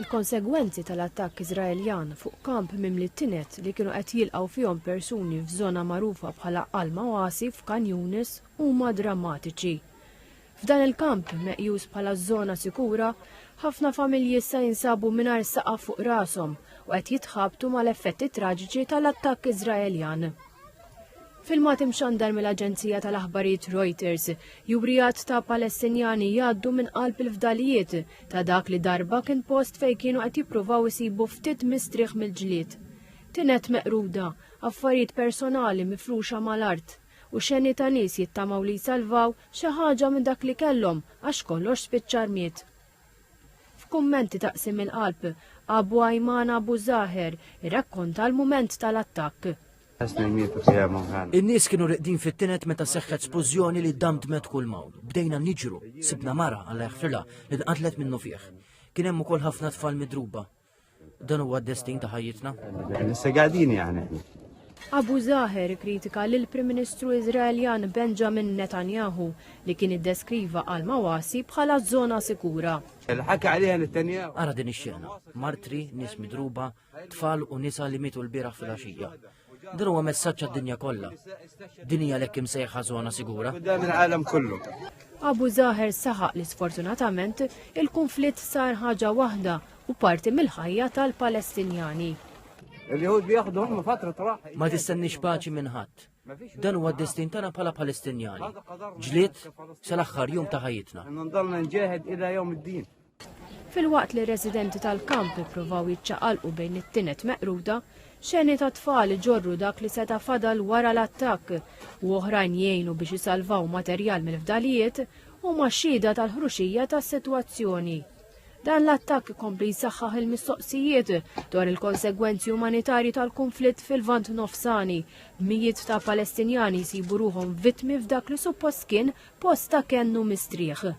Il-konsegwenzi tal-attakk Iżraeljan fuq kamp mimli t-tinet li kienu qed jilqgħu fihom persuni f'żona magħrufa bħala Al-Mawasi f'Khan Yunis huma drammatiċi. F'dan il-kamp meqjus bħala żona sikura, ħafna familji issa jinsabu mingħajr saqaf fuq rashom u qed jitħabtu mal-effetti traġiċi tal-attakk Iżraeljan. Filmat imxandar mill-Aġenzija tal-Aħbarijiet Reuters, jurijat ta' Palestinjani jgħaddu minn qalb il-fdalijiet ta' dak li darba kien post fejn kienu qed jippruvaw isibu ftit mistrieħ mill-ġlied. Tinet meqruda, affarijiet personali mifruxa mal-art u xenni ta' nies jittamaw li jsalvaw xi ħaġa minn dak li kellhom għax kollox spiċċa rmiet. F'kummenti taqsim il-qalb, Abu Ayman Abu Zaher irrakkonta l-mument tal-attakk. In-nies kienu reqdin fit-tinet meta seħħet splużjoni li damdmet kull mawl. Bdejna niġru, sibna mara Alla jaħfirha li nqatlet minnu fih. Kien hemm ukoll ħafna tfal midruba. Dan huwa d-destin ta' ħajjitna. Abu Zaher kritika lil Prim Ministru Iżraeljan Benjamin Netanyahu li kien iddeskriva Al-Mawasi bħala żona sikura. Ara din ix-xena, martri, nies midruba, tfal u nisa li mitu l-bieraħ fil-għaxija. Dan huwa messaġġ għad-dinja kollha. Din hija lekk imsejħa żona sigura. Abu Zaher saħaq li sfortunatament il-konflitt sar ħaġa waħda u parti mill-ħajja tal-Palestinjani. Ma tistennix paċi minn ħadd. Dan huwa d-destin tagħna bħala Palestinjani. Ġlied sal-aħħar jum ta' ħajjitna. Fil-waqt li residenti tal-kamp ippruvaw jiċċaqalqu bejn it-tinet meqruda, xeni ta' tfal ġorru dak li seta' fadal wara l-attakk u oħrajn jgħinu biex jisalvaw materjal mill-fdalijiet u xhieda tal-ħruxija tas-sitwazzjoni. Dan l-attakk kompli jsaħħaħ il-mistoqsijiet dwar il-konsegwenzi umanitarji tal-konflitt fil-Vant Nofsani. Mijiet ta' Palestinjani jsibu ruhom vittmi f'dak li suppost kien post ta' kennu mistrieħ.